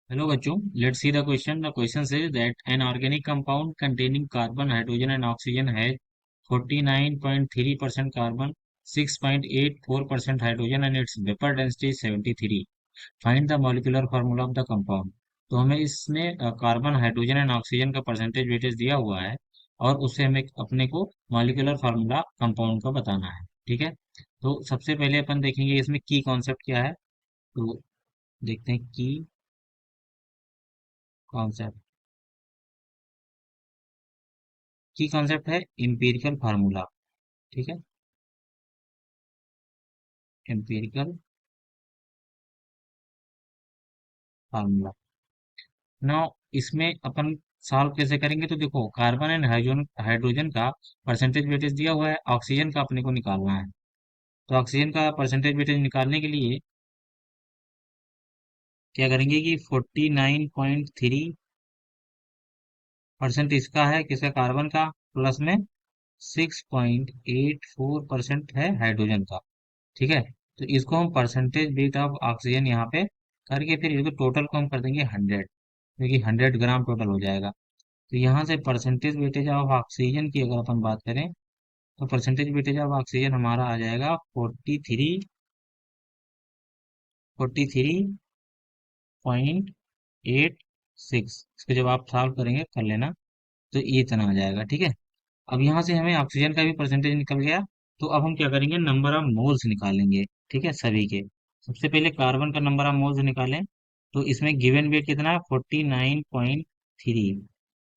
Hello बच्चों, let's see the question. The question says that an organic compound containing carbon, hydrogen and oxygen has 49.3% carbon, 6.84% hydrogen and its vapor density is 73. Find the molecular formula of the compound. तो हमें इसमें carbon, hydrogen and oxygen का percentage weightage दिया हुआ है और उससे हमें अपने को मॉलिक्यूलर फार्मूला कंपाउंड का बताना है। ठीक है, तो सबसे पहले अपन देखेंगे इसमें की कॉन्सेप्ट क्या है। तो देखते हैं की कॉन्सेप्ट। की कॉन्सेप्ट है इंपिरिकल फार्मूला। ठीक है, एम्पिरिकल फार्मूला। नाउ इसमें अपन सॉल्व कैसे करेंगे, तो देखो कार्बन एंड हाइड्रोजन हाइड्रोजन का परसेंटेज वेटेज दिया हुआ है, ऑक्सीजन का अपने को निकालना है। तो ऑक्सीजन का परसेंटेज वेटेज निकालने के लिए क्या करेंगे कि 49.3% इसका है, किसका, कार्बन का, प्लस में 6.84% है हाइड्रोजन का। ठीक है, तो इसको हम परसेंटेज वेट ऑफ ऑक्सीजन यहाँ पे करके फिर इसको टोटल को हम कर देंगे 100, क्योंकि 100 ग्राम टोटल हो जाएगा। तो यहाँ से परसेंटेज वेटेज ऑफ ऑक्सीजन की अगर अपन बात करें तो परसेंटेज वेटेज ऑफ ऑक्सीजन हमारा आ जाएगा 43.86। इसको जब आप सॉल्व करेंगे कर लेना, तो ये इतना आ जाएगा। ठीक है, अब यहाँ से हमें ऑक्सीजन का भी परसेंटेज निकल गया। तो अब हम क्या करेंगे, नंबर ऑफ मोल्स निकालेंगे। ठीक है, सभी के सबसे पहले कार्बन का नंबर ऑफ मोल्स निकालें। तो इसमें गिवन वेट कितना है, 49.3,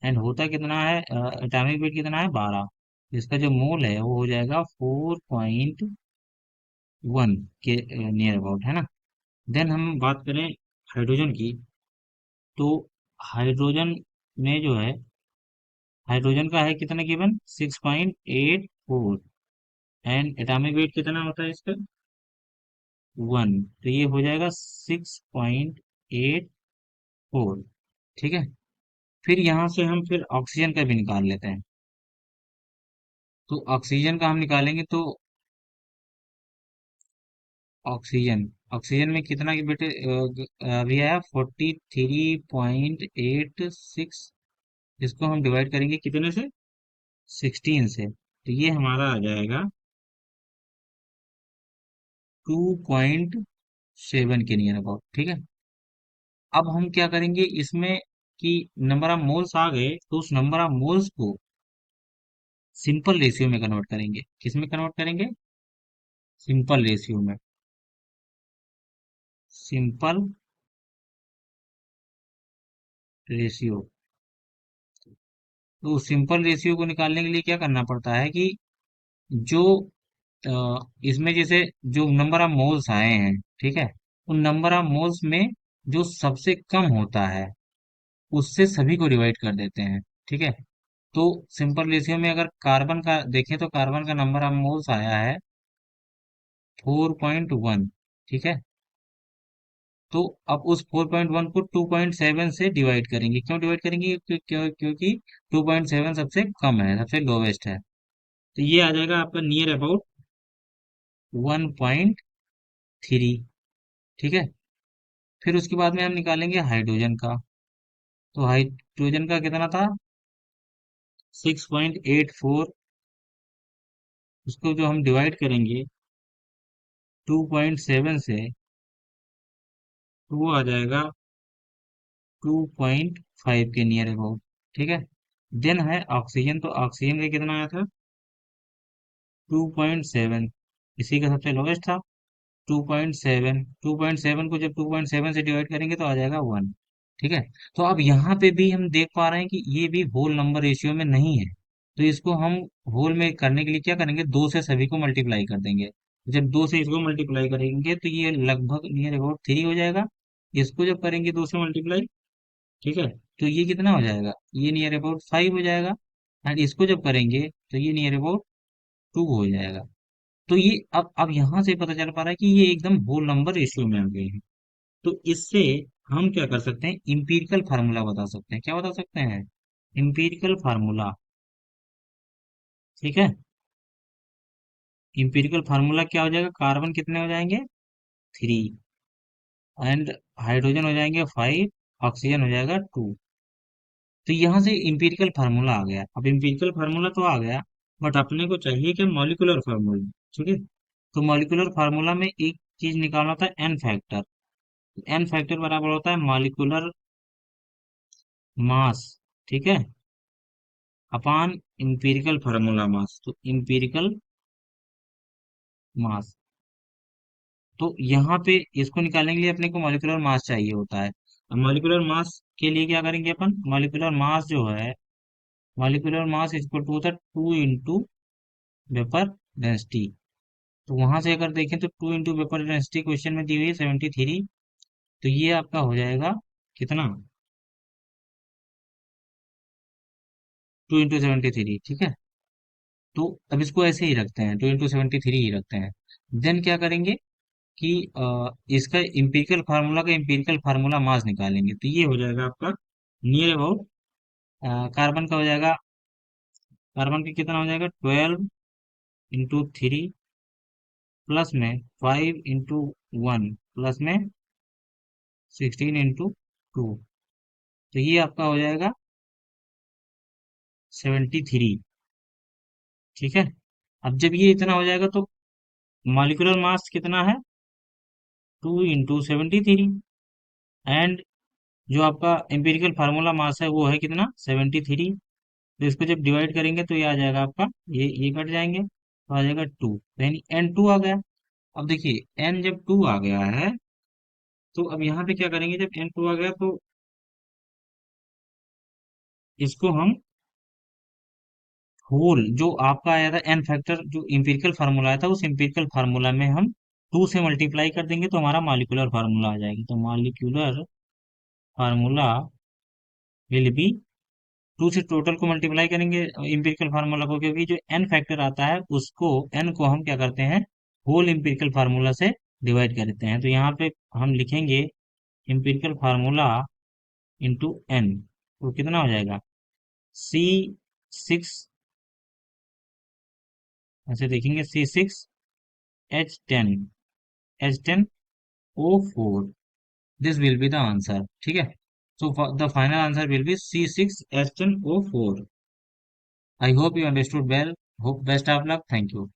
एंड होता कितना है, एटॉमिक वेट कितना है, 12। इसका जो मोल है वो हो जाएगा 4.1 के नियर अबाउट, है ना। देन हम बात करें हाइड्रोजन की। तो हाइड्रोजन में जो है, हाइड्रोजन का है कितना गिवन, 6.84, एंड एटॉमिक वेट कितना होता है इसका, 1। तो ये हो जाएगा 6.84। ठीक है, फिर यहाँ से हम फिर ऑक्सीजन का भी निकाल लेते हैं। तो ऑक्सीजन का हम निकालेंगे तो ऑक्सीजन ऑक्सीजन में कितना की बेटे अभी आया 43.86। इसको हम डिवाइड करेंगे कितने से, 16 से, तो ये हमारा आ जाएगा 2.7 के नियर अबाउट। ठीक है, अब हम क्या करेंगे इसमें कि नंबर ऑफ मोल्स आ गए, तो उस नंबर ऑफ मोल्स को सिंपल रेशियो में कन्वर्ट करेंगे। किस में कन्वर्ट करेंगे, सिंपल रेशियो में। Simple ratio. तो सिंपल रेशियो को निकालने के लिए क्या करना पड़ता है कि जो इसमें जैसे जो नंबर ऑफ मोल्स आए हैं, ठीक है, उन नंबर ऑफ मोल्स में जो सबसे कम होता है उससे सभी को डिवाइड कर देते हैं। ठीक है, तो सिंपल रेशियो में अगर कार्बन का देखें तो कार्बन का नंबर ऑफ मोल्स आया है 4.1। ठीक है, तो अब उस 4.1 को 2.7 से डिवाइड करेंगे। क्यों डिवाइड करेंगे, क्योंकि 2.7 सबसे कम है, सबसे लोवेस्ट है। तो ये आ जाएगा आपका नियर अबाउट 1.3। ठीक है, फिर उसके बाद में हम निकालेंगे हाइड्रोजन का। तो हाइड्रोजन का कितना था, 6.84। उसको जो हम डिवाइड करेंगे 2.7 से, तो वो आ जाएगा 2.5 के नियर अबाउट। ठीक है, देन है ऑक्सीजन। तो ऑक्सीजन का कितना आया था, 2.7, इसी का सबसे लोएस्ट था। 2.7, 2.7 को जब 2.7 से डिवाइड करेंगे तो आ जाएगा 1। ठीक है, तो अब यहाँ पे भी हम देख पा रहे हैं कि ये भी होल नंबर रेशियो में नहीं है। तो इसको हम होल में करने के लिए क्या करेंगे, 2 से सभी को मल्टीप्लाई कर देंगे। जब 2 से इसको मल्टीप्लाई करेंगे तो ये लगभग नियर अबाउट 3 हो जाएगा। इसको जब करेंगे 2 से मल्टीप्लाई, ठीक है, तो ये कितना हो जाएगा, ये नियर अबाउट 5 हो जाएगा। एंड इसको जब करेंगे तो ये नियर अबाउट 2 हो जाएगा। तो ये अब यहाँ से पता चल पा रहा है कि ये एकदम होल नंबर रेशियो में आ गए हैं। तो इससे हम क्या कर सकते हैं, इंपिरिकल फार्मूला बता सकते हैं। क्या बता सकते हैं, इंपिरिकल फार्मूला। ठीक है, इंपिरिकल फार्मूला क्या हो जाएगा, कार्बन कितने हो जाएंगे, 3, एंड हाइड्रोजन हो जाएंगे 5, ऑक्सीजन हो जाएगा 2। तो यहाँ से इंपिरिकल फार्मूला आ गया। अब इंपिरिकल फार्मूला तो आ गया, बट अपने को चाहिए कि मॉलिक्यूलर फार्मूला। ठीक है, तो मॉलिक्यूलर फार्मूला में एक चीज निकालना था, एन फैक्टर। एन फैक्टर बराबर होता है मॉलिक्यूलर मास, ठीक है, अपान इंपिरिकल फार्मूला मास। तो इंपिरिकल मास, तो यहाँ पे इसको निकालने के लिए अपने को मॉलिक्यूलर मास चाहिए होता है। अब मॉलिक्यूलर मास के लिए क्या करेंगे अपन, मॉलिक्यूलर मास जो है, मॉलिक्यूलर मास इक्वल टू होता है 2 इंटू वेपर डेंसिटी। तो वहां से अगर देखें तो 2 इंटू वेपर डेंसिटी क्वेश्चन में दी हुई है 73। तो ये आपका हो जाएगा कितना, 2 इंटू 73, ठीक है। तो अब इसको ऐसे ही रखते हैं, 2 इंटू 73 ही रखते हैं। देन क्या करेंगे कि इसका इंपिरिकल फार्मूला का इंपिरिकल फार्मूला मास निकालेंगे। तो ये हो जाएगा आपका नियर अबाउट, कार्बन का हो जाएगा, कार्बन का कितना हो जाएगा 12 इंटू 3 प्लस में 5 इंटू 1 प्लस में 16 इंटू 2। तो ये आपका हो जाएगा 73, ठीक है। अब जब ये इतना हो जाएगा तो मॉलिक्यूलर मास कितना है, 2 इंटू 73, एंड जो आपका एम्पिरिकल फार्मूला मास है वो है कितना 73। तो इसको जब डिवाइड करेंगे तो ये आ जाएगा आपका, ये कट जाएंगे तो आ जाएगा 2, यानी N2 आ गया। अब देखिए N जब 2 आ गया है, तो अब यहाँ पे क्या करेंगे, जब N2 आ गया तो इसको हम होल जो आपका आया था एन फैक्टर, जो इंपिरिकल फार्मूला आया था, उस इंपिरिकल फार्मूला में हम 2 से मल्टीप्लाई कर देंगे तो हमारा मॉलिक्यूलर फार्मूला आ जाएगी। तो मॉलिक्यूलर फार्मूला विल बी, 2 से टोटल को मल्टीप्लाई करेंगे इंपिरिकल फार्मूला को, क्योंकि जो एन फैक्टर आता है उसको, एन को हम क्या करते हैं, होल इंपिरिकल फार्मूला से डिवाइड कर देते हैं। तो यहाँ पे हम लिखेंगे इंपिरिकल फार्मूला इंटू एन, तो कितना हो जाएगा C6, ऐसे देखेंगे C6H10, H10O4, this will be the answer, ठीक है। So the final answer will be C6H10O4। I hope you understood well, hope best of luck, thank you.